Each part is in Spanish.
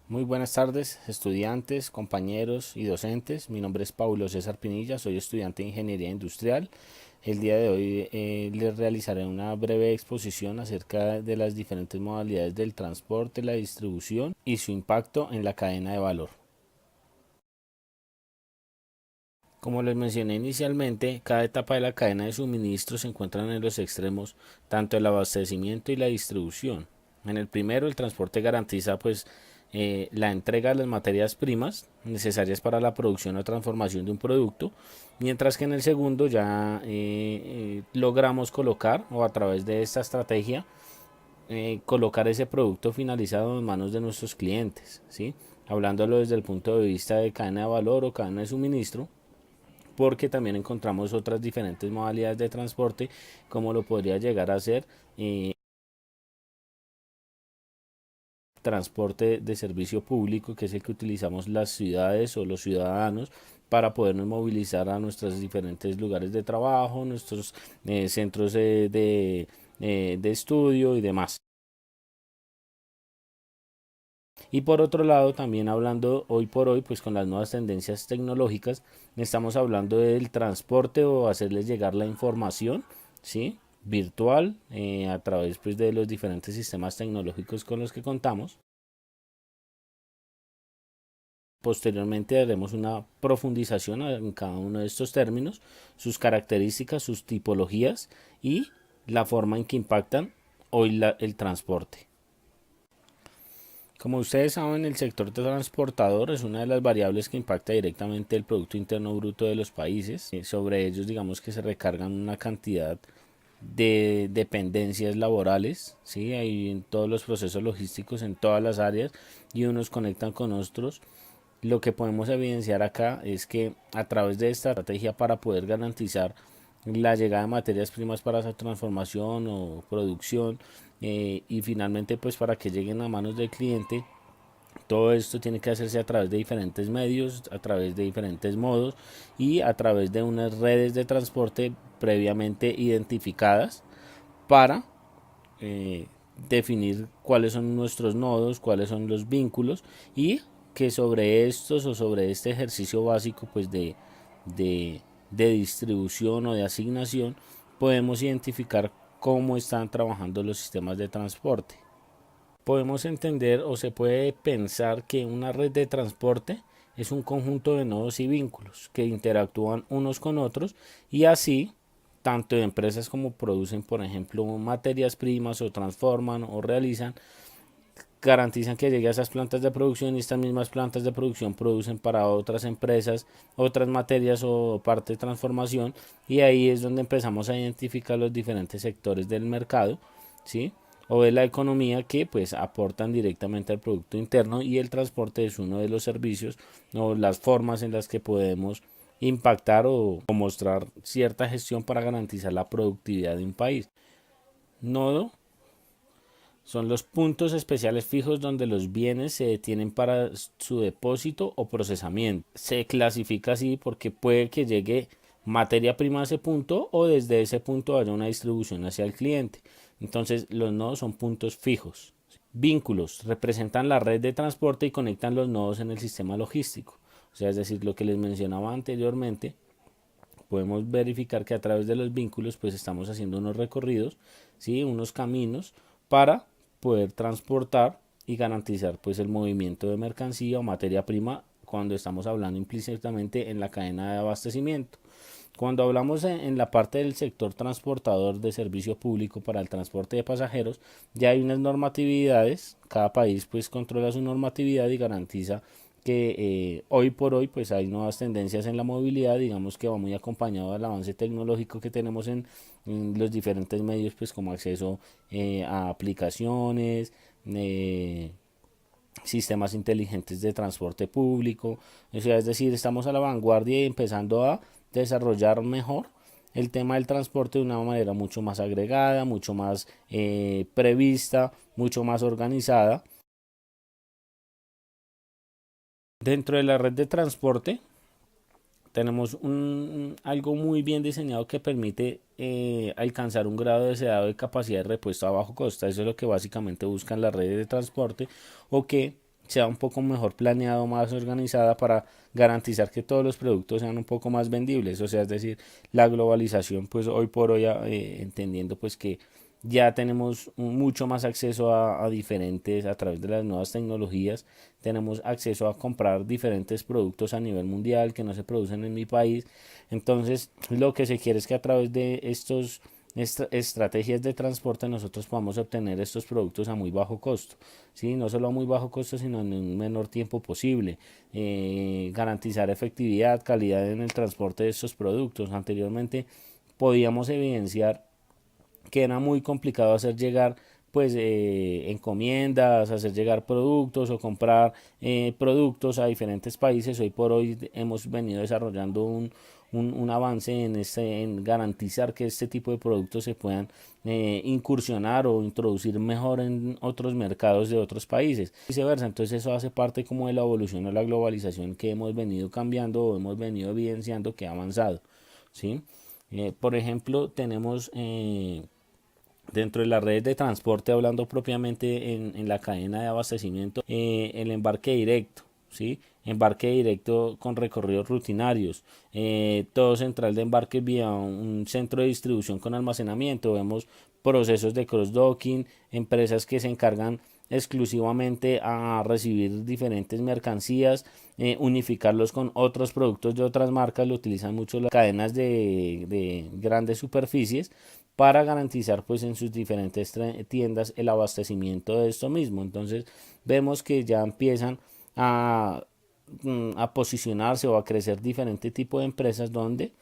Muy buenas tardes, estudiantes, compañeros y docentes. Mi nombre es Paulo César Pinilla, soy estudiante de Ingeniería Industrial. El día de hoy les realizaré una breve exposición acerca de las diferentes modalidades del transporte, la distribución y su impacto en la cadena de valor. Como les mencioné inicialmente, cada etapa de la cadena de suministro se encuentran en los extremos tanto el abastecimiento y la distribución. En el primero, el transporte garantiza la entrega de las materias primas necesarias para la producción o transformación de un producto, mientras que en el segundo ya logramos colocar o a través de esta estrategia colocar ese producto finalizado en manos de nuestros clientes, ¿sí? Hablándolo desde el punto de vista de cadena de valor o cadena de suministro, porque también encontramos otras diferentes modalidades de transporte, como lo podría llegar a ser transporte de servicio público, que es el que utilizamos las ciudades o los ciudadanos para podernos movilizar a nuestros diferentes lugares de trabajo, nuestros centros de estudio y demás. Y por otro lado, también hablando hoy por hoy, pues con las nuevas tendencias tecnológicas, estamos hablando del transporte o hacerles llegar la información, ¿sí? Virtual a través pues de los diferentes sistemas tecnológicos con los que contamos. Posteriormente haremos una profundización en cada uno de estos términos, sus características, sus tipologías y la forma en que impactan hoy el transporte. Como ustedes saben, el sector transportador es una de las variables que impacta directamente el Producto Interno Bruto de los países. Sobre ellos, digamos que se recargan una cantidad de dependencias laborales, ¿sí? Hay en todos los procesos logísticos, en todas las áreas, y unos conectan con otros. Lo que podemos evidenciar acá es que a través de esta estrategia para poder garantizar la llegada de materias primas para su transformación o producción y finalmente pues para que lleguen a manos del cliente, todo esto tiene que hacerse a través de diferentes medios, a través de diferentes modos y a través de unas redes de transporte previamente identificadas para eh, definir cuáles son nuestros nodos, cuáles son los vínculos y que sobre estos o sobre este ejercicio básico de, de distribución o de asignación podemos identificar cómo están trabajando los sistemas de transporte. Podemos entender o se puede pensar que una red de transporte es un conjunto de nodos y vínculos que interactúan unos con otros y así tanto empresas como producen, por ejemplo, materias primas o transforman o realizan, garantizan que llegue a esas plantas de producción y estas mismas plantas de producción producen para otras empresas, otras materias o parte de transformación y ahí es donde empezamos a identificar los diferentes sectores del mercado, ¿sí? O de la economía que pues aportan directamente al producto interno y el transporte es uno de los servicios o las formas en las que podemos impactar o mostrar cierta gestión para garantizar la productividad de un país. Nodo son los puntos especiales fijos donde los bienes se detienen para su depósito o procesamiento. Se clasifica así porque puede que llegue materia prima a ese punto o desde ese punto haya una distribución hacia el cliente. Entonces los nodos son puntos fijos. Vínculos representan la red de transporte y conectan los nodos en el sistema logístico. O sea, es decir, lo que les mencionaba anteriormente, podemos verificar que a través de los vínculos pues estamos haciendo unos recorridos, ¿sí? Unos caminos para poder transportar y garantizar pues el movimiento de mercancía o materia prima cuando estamos hablando implícitamente en la cadena de abastecimiento. Cuando hablamos en la parte del sector transportador de servicio público para el transporte de pasajeros, ya hay unas normatividades, cada país pues controla su normatividad y garantiza que hoy por hoy pues hay nuevas tendencias en la movilidad, digamos que va muy acompañado del avance tecnológico que tenemos en los diferentes medios pues como acceso a aplicaciones, sistemas inteligentes de transporte público, o sea, es decir, estamos a la vanguardia y empezando a desarrollar mejor el tema del transporte de una manera mucho más agregada, mucho más prevista, mucho más organizada. Dentro de la red de transporte tenemos algo muy bien diseñado que permite alcanzar un grado deseado de capacidad de repuesto a bajo costo. Eso es lo que básicamente buscan las redes de transporte o que sea un poco mejor planeado, más organizada para garantizar que todos los productos sean un poco más vendibles. O sea, es decir, la globalización, pues hoy por hoy, entendiendo pues que ya tenemos mucho más acceso a diferentes, a través de las nuevas tecnologías, tenemos acceso a comprar diferentes productos a nivel mundial que no se producen en mi país. Entonces, lo que se quiere es que a través de estos estrategias de transporte nosotros podamos obtener estos productos a muy bajo costo, ¿sí? No solo a muy bajo costo, sino en un menor tiempo posible, garantizar efectividad, calidad en el transporte de estos productos. Anteriormente podíamos evidenciar que era muy complicado hacer llegar pues encomiendas, hacer llegar productos o comprar productos a diferentes países. Hoy por hoy hemos venido desarrollando un avance en garantizar que este tipo de productos se puedan incursionar o introducir mejor en otros mercados de otros países, viceversa. Entonces eso hace parte como de la evolución o la globalización que hemos venido cambiando o hemos venido evidenciando que ha avanzado, ¿sí? Por ejemplo, tenemos dentro de las redes de transporte, hablando propiamente en la cadena de abastecimiento, el embarque directo, ¿sí? Embarque directo con recorridos rutinarios, todo central de embarque vía un centro de distribución con almacenamiento. Vemos procesos de cross-docking, empresas que se encargan exclusivamente a recibir diferentes mercancías, unificarlos con otros productos de otras marcas. Lo utilizan mucho las cadenas de grandes superficies para garantizar pues en sus diferentes tiendas el abastecimiento de esto mismo. Entonces vemos que ya empiezan a, a posicionarse o a crecer diferente tipo de empresas donde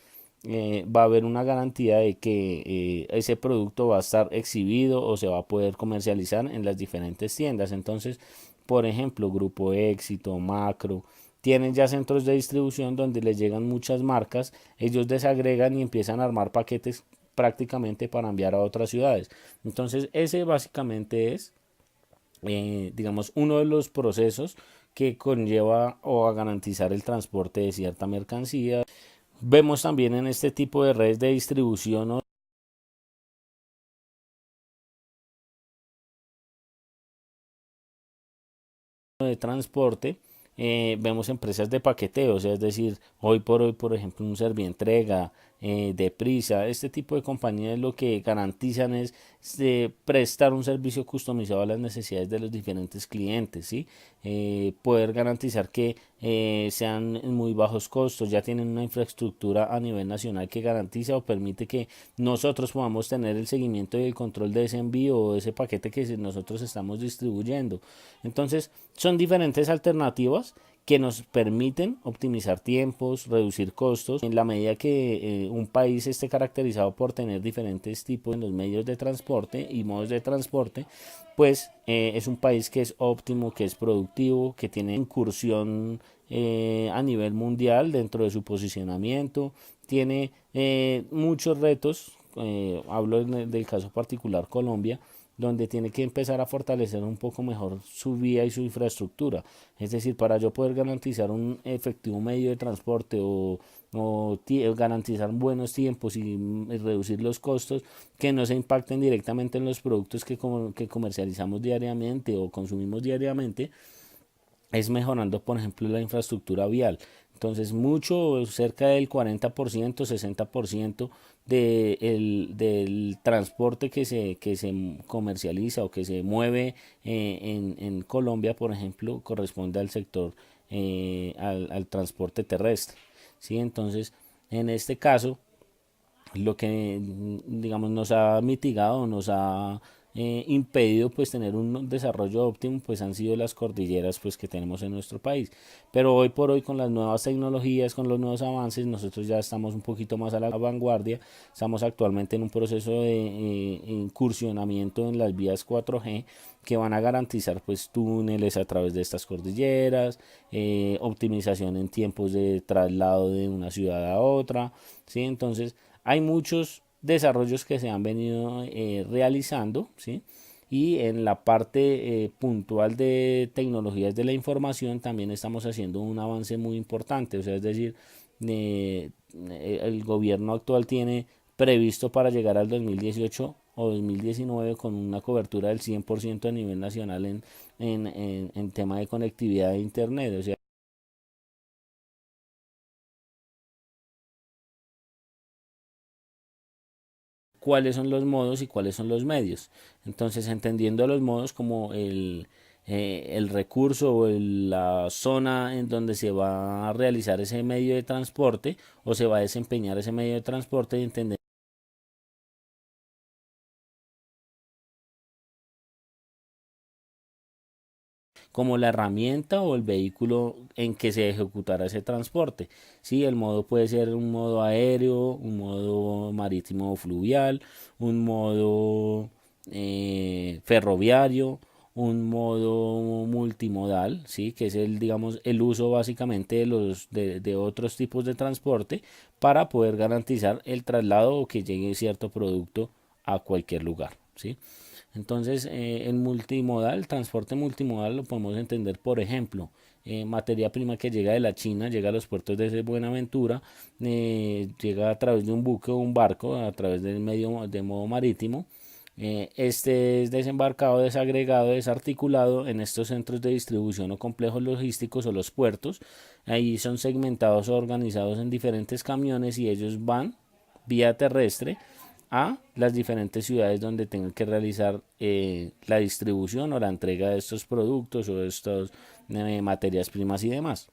va a haber una garantía de que ese producto va a estar exhibido o se va a poder comercializar en las diferentes tiendas. Entonces, por ejemplo, Grupo Éxito, Macro, tienen ya centros de distribución donde les llegan muchas marcas, ellos desagregan y empiezan a armar paquetes prácticamente para enviar a otras ciudades. Entonces, ese básicamente es, digamos, uno de los procesos que conlleva o a garantizar el transporte de cierta mercancía. Vemos también en este tipo de redes de distribución o de transporte, vemos empresas de paqueteo, o sea, es decir, hoy por hoy, por ejemplo, un Servientrega, Deprisa, este tipo de compañías lo que garantizan es prestar un servicio customizado a las necesidades de los diferentes clientes, ¿sí? Poder garantizar que sean en muy bajos costos, ya tienen una infraestructura a nivel nacional que garantiza o permite que nosotros podamos tener el seguimiento y el control de ese envío o de ese paquete que nosotros estamos distribuyendo. Entonces, son diferentes alternativas que nos permiten optimizar tiempos, reducir costos, en la medida que un país esté caracterizado por tener diferentes tipos en los medios de transporte y modos de transporte, pues es un país que es óptimo, que es productivo, que tiene incursión a nivel mundial dentro de su posicionamiento, tiene muchos retos, hablo del caso particular Colombia, donde tiene que empezar a fortalecer un poco mejor su vía y su infraestructura. Es decir, para yo poder garantizar un efectivo medio de transporte o garantizar buenos tiempos y reducir los costos que no se impacten directamente en los productos que comercializamos diariamente o consumimos diariamente, es mejorando, por ejemplo, la infraestructura vial. Entonces, mucho, cerca del 40%, 60% del transporte que se comercializa o que se mueve en Colombia, por ejemplo, corresponde al sector, al transporte terrestre, ¿sí? Entonces, en este caso, lo que digamos nos ha mitigado, nos ha impedido pues tener un desarrollo óptimo, pues han sido las cordilleras pues que tenemos en nuestro país. Pero hoy por hoy, con las nuevas tecnologías, con los nuevos avances, nosotros ya estamos un poquito más a la vanguardia. Estamos actualmente en un proceso de incursionamiento en las vías 4G que van a garantizar pues túneles a través de estas cordilleras, optimización en tiempos de traslado de una ciudad a otra, ¿sí? Entonces hay muchos desarrollos que se han venido realizando, ¿sí? Y en la parte puntual de tecnologías de la información también estamos haciendo un avance muy importante. O sea, es decir, el gobierno actual tiene previsto para llegar al 2018 o 2019 con una cobertura del 100% a nivel nacional en tema de conectividad de internet. O sea, cuáles son los modos y cuáles son los medios. Entonces, entendiendo los modos como el recurso o la zona en donde se va a realizar ese medio de transporte o se va a desempeñar ese medio de transporte, y entender como la herramienta o el vehículo en que se ejecutará ese transporte. Sí, el modo puede ser un modo aéreo, un modo marítimo o fluvial, un modo ferroviario, un modo multimodal, sí, que es el, digamos, el uso básicamente de otros tipos de transporte para poder garantizar el traslado o que llegue cierto producto a cualquier lugar, sí. Entonces, en multimodal, transporte multimodal lo podemos entender, por ejemplo, materia prima que llega de la China, llega a los puertos de Buenaventura, llega a través de un buque o un barco, a través del medio de modo marítimo. Este es desembarcado, desagregado, desarticulado en estos centros de distribución o complejos logísticos o los puertos. Ahí son segmentados o organizados en diferentes camiones y ellos van vía terrestre a las diferentes ciudades donde tengan que realizar la distribución o la entrega de estos productos o de estas materias primas y demás.